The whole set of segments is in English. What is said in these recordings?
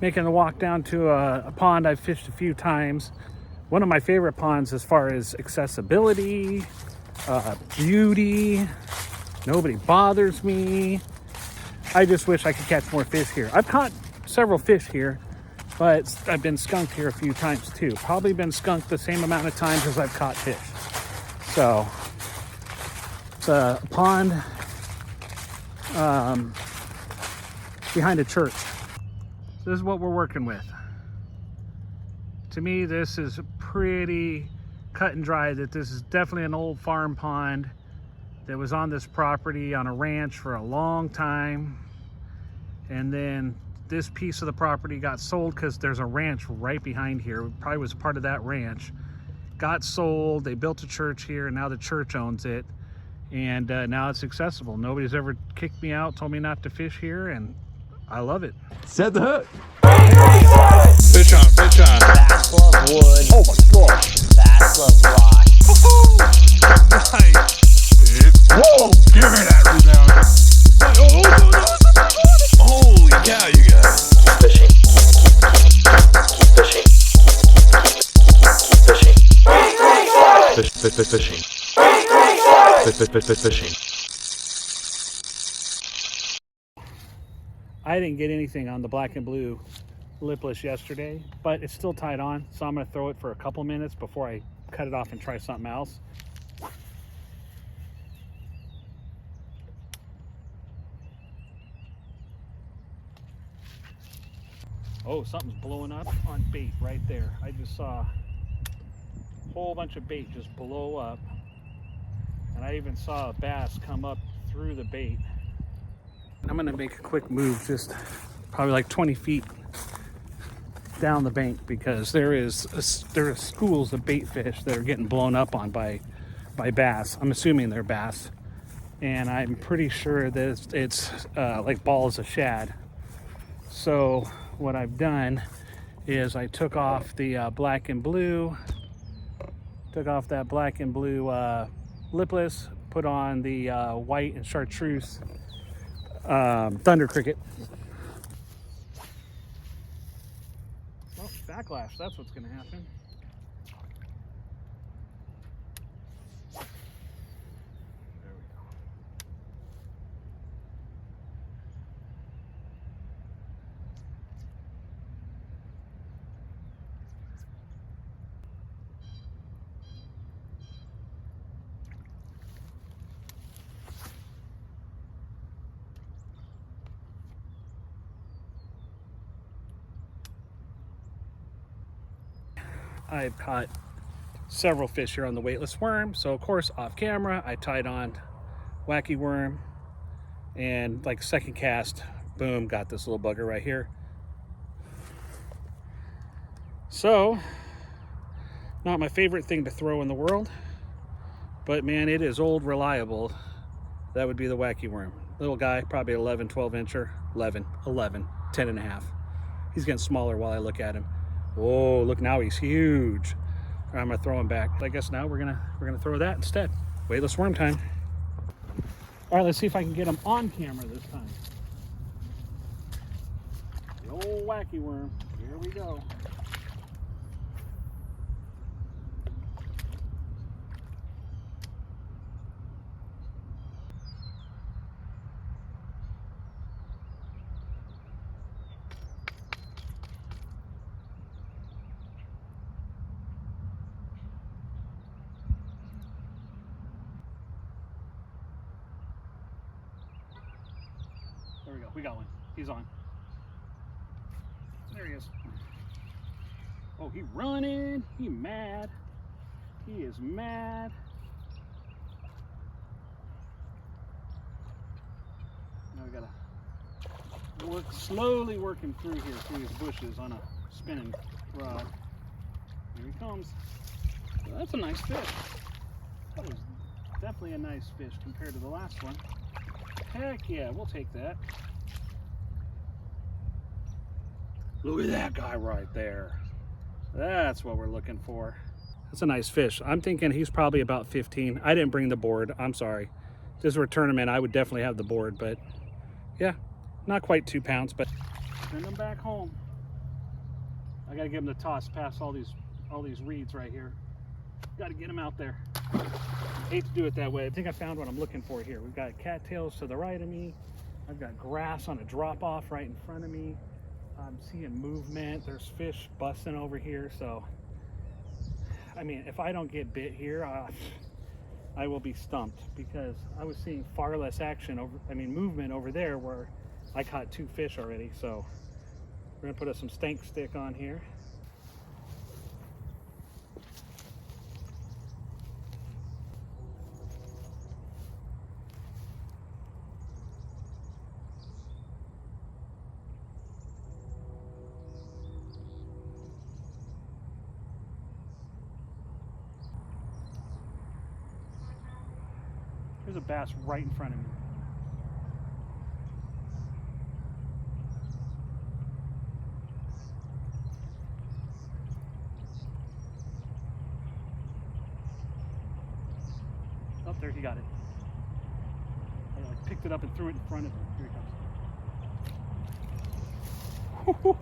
Making the walk down to a pond I've fished a few times. One of my favorite ponds as far as accessibility, beauty, nobody bothers me. I just wish I could catch more fish here. I've caught several fish here, but I've been skunked here a few times too. Probably been skunked the same amount of times as I've caught fish. So it's a pond behind a church. So this is what we're working with. To me, this is pretty cut and dry that this is definitely an old farm pond that was on this property on a ranch for a long time. And then this piece of the property got sold because there's a ranch right behind here. It probably was part of that ranch. Got sold, they built a church here, and now the church owns it. And now it's accessible. Nobody's ever kicked me out, told me not to fish here, and I love it. Set the hook. Fish on, fish on. Bass love wood. Oh my god. Bass love rock. Nice. Whoa, give me that rebound. Oh, no. Holy cow, you guys. Fishing. Keep fishing. Keep fishing. Fishing. I didn't get anything on the black and blue lipless yesterday, but it's still tied on, so I'm going to throw it for a couple minutes before I cut it off and try something else. Oh, something's blowing up on bait right there. I just saw a whole bunch of bait just blow up, and I even saw a bass come up through the bait. I'm going to make a quick move, just probably like 20 feet down the bank, because there are schools of bait fish that are getting blown up on by bass. I'm assuming they're bass, and I'm pretty sure that it's like balls of shad. So what I've done is I took off the black and blue, lipless, put on the white and chartreuse thunder cricket. Well, backlash, that's what's gonna happen. There we go. I've caught several fish here on the weightless worm, so of course off camera I tied on wacky worm, and like second cast, boom, got this little bugger right here. So not my favorite thing to throw in the world, but man, it is old reliable. That would be the wacky worm. Little guy, probably 11, 12 incher, 11, 10 and a half. He's getting smaller while I look at him. Whoa, look, now he's huge. All right, I'm gonna throw him back. I guess now we're gonna throw that instead. Weightless worm time. All right, let's see if I can get him on camera this time. The old wacky worm. Here we go. There we go. We got one. He's on. There he is. Oh, he running. He mad. He is mad. Now we gotta slowly work him through here, through these bushes on a spinning rod. Here he comes. So that's a nice fish. That was definitely a nice fish compared to the last one. Heck yeah, we'll take that. Look at that guy right there. That's what we're looking for. That's a nice fish. I'm thinking he's probably about 15. I didn't bring the board. I'm sorry. If this were a tournament, I would definitely have the board, but yeah, not quite 2 pounds, but send him back home. gotta get him to toss past all these reeds right here. Gotta get him out there. Hate to do it that way. I think I found what I'm looking for here. We've got cattails to the right of me. I've got grass on a drop off right in front of me. I'm seeing movement. There's fish busting over here. So, I mean, if I don't get bit here, I will be stumped, because I was seeing far less movement over there where I caught 2 fish already. So we're gonna put some stank stick on here. There's a bass right in front of me. Oh, there, he got it. I picked it up and threw it in front of him. Here he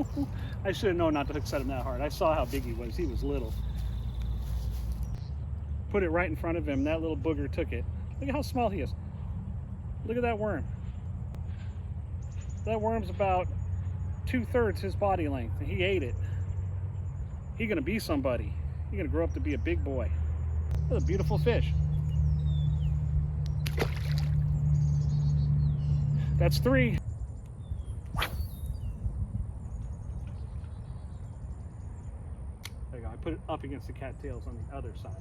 comes. I should have known not to hook set him that hard. I saw how big he was. He was little. Put it right in front of him. That little booger took it. Look at how small he is. Look at that worm. That worm's about 2/3 his body length, and he ate it. He's gonna be somebody. He's gonna grow up to be a big boy. What a beautiful fish. That's 3. There you go. I put it up against the cattails on the other side.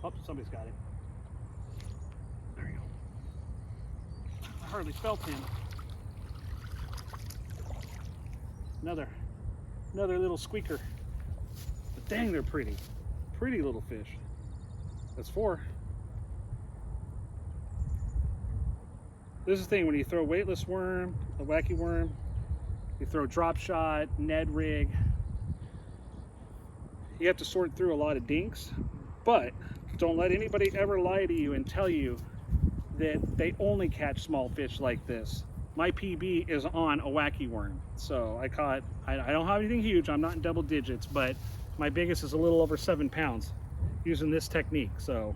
Oh, somebody's got it. There you go. I hardly felt him. Another little squeaker. But dang, they're pretty. Pretty little fish. That's 4. This is the thing, when you throw weightless worm, a wacky worm, you throw drop shot, Ned rig, you have to sort through a lot of dinks, but don't let anybody ever lie to you and tell you that they only catch small fish like this. My PB is on a wacky worm. So I don't have anything huge, I'm not in double digits, but my biggest is a little over 7 pounds using this technique. So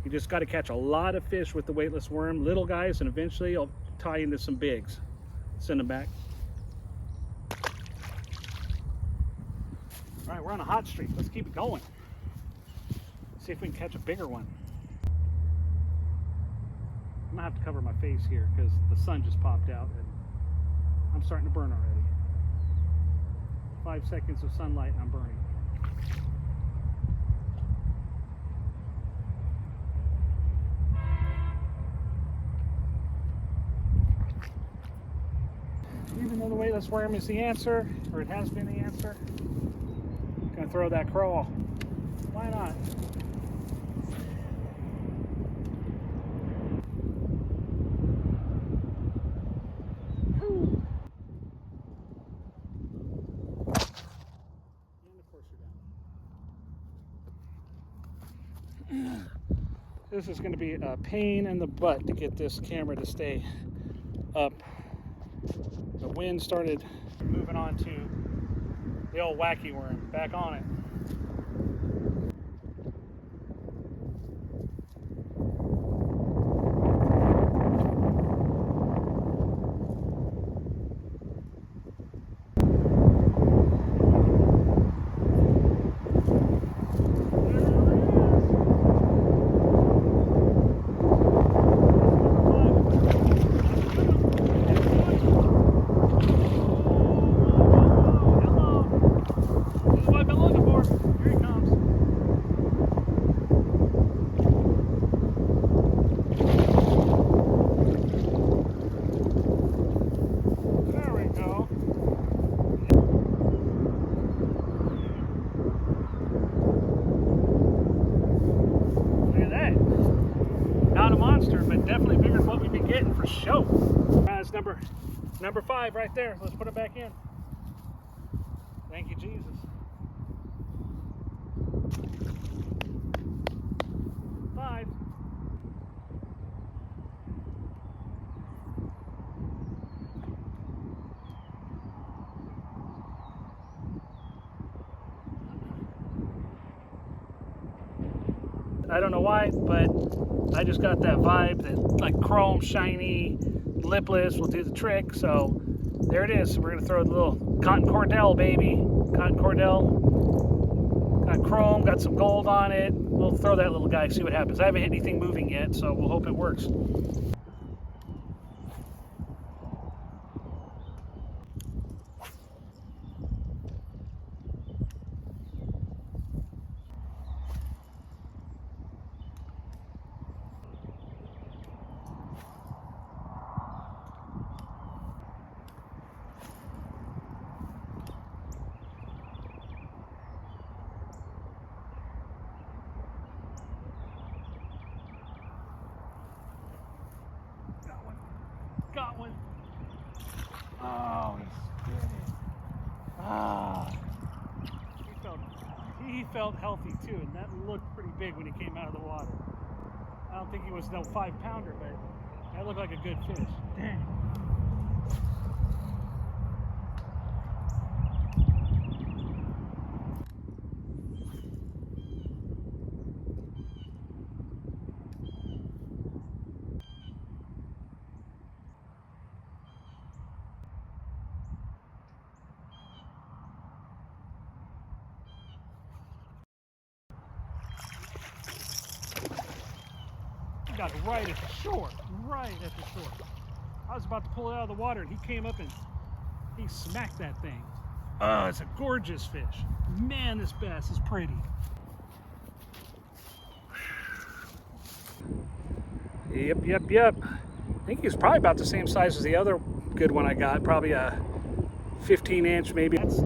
you just got to catch a lot of fish with the weightless worm, little guys, and eventually I'll tie into some bigs. Send them back. All right, we're on a hot streak. Let's keep it going. See if we can catch a bigger one. I'm gonna have to cover my face here because the sun just popped out and I'm starting to burn already. 5 seconds of sunlight and I'm burning. Even though the weightless worm is the answer, or it has been the answer, I'm gonna throw that crawl. Why not? This is going to be a pain in the butt to get this camera to stay up. The wind started moving on to the old wacky worm. Back on it. But definitely bigger than what we've been getting for sure. That's number 5 right there. Let's put it back in. Thank you, Jesus. I don't know why, but I just got that vibe that like chrome, shiny, lipless will do the trick. So there it is. We're gonna throw the little cotton cordell, baby. Cotton cordell. Got chrome, got some gold on it. We'll throw that little guy, see what happens. I haven't hit anything moving yet, so we'll hope it works. Got one. Oh, he spit it. Ah. He felt healthy too, and that looked pretty big when he came out of the water. I don't think he was no 5-pounder, but that looked like a good fish. Dang. Got it right at the shore, right at the shore. I was about to pull it out of the water and he came up and he smacked that thing. Oh, it's a gorgeous fish. Man, this bass is pretty. Yep. I think he's probably about the same size as the other good one I got. Probably a 15-inch maybe. That's it.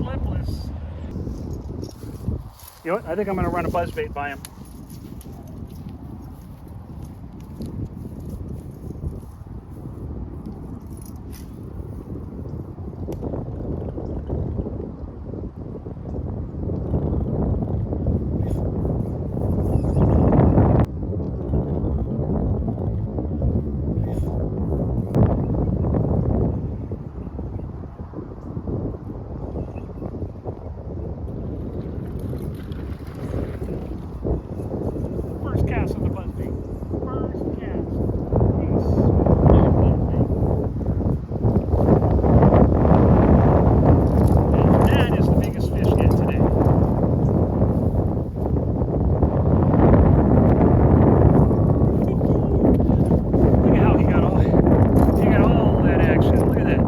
Lipless. You know what? I think I'm going to run a buzzbait by him. Cast on the buzzbait. First cast. Peace. And that is the biggest fish yet today. Look at how he got all that action. Look at that.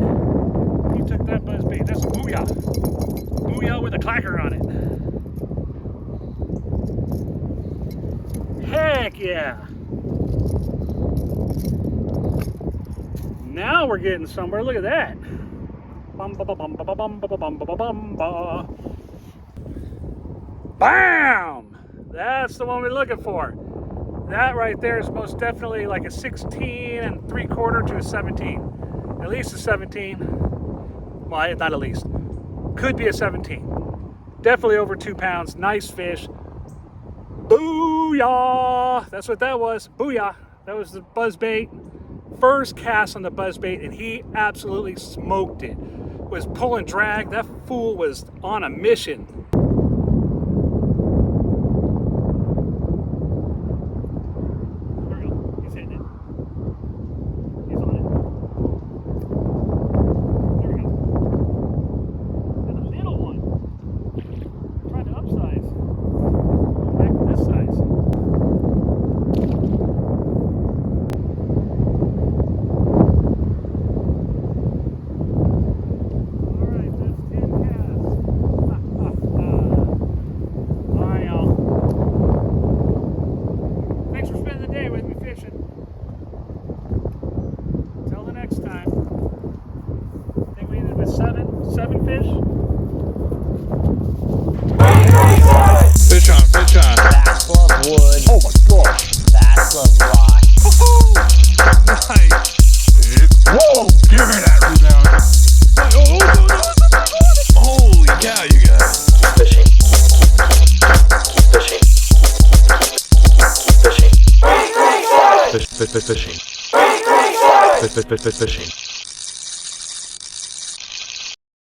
He took that buzzbait. That's a booyah. Booyah with a clacker on it. Heck yeah! Now we're getting somewhere. Look at that. Bam! That's the one we're looking for. That right there is most definitely like a 16 3/4 to a 17. At least a 17. Well, not at least. Could be a 17. Definitely over 2 pounds. Nice fish. Booyah! That's what that was. Booyah! That was the buzzbait. First cast on the buzzbait, and he absolutely smoked it. Was pulling drag. That fool was on a mission. There we go. He's hitting it. He's on it. There we go. And the little one. Trying to upsize. This size. Alright, that's 10 casts. Alright, y'all. Thanks for spending the day with me fishing. Until the next time. I think we ended with seven fish. Fish on. Bass love wood. Oh my gosh. Bass love rock. Nice. Whoa, give me that rebound. Holy cow, you guys. Keep fishing. Keep fishing. Keep fishing. Fishing.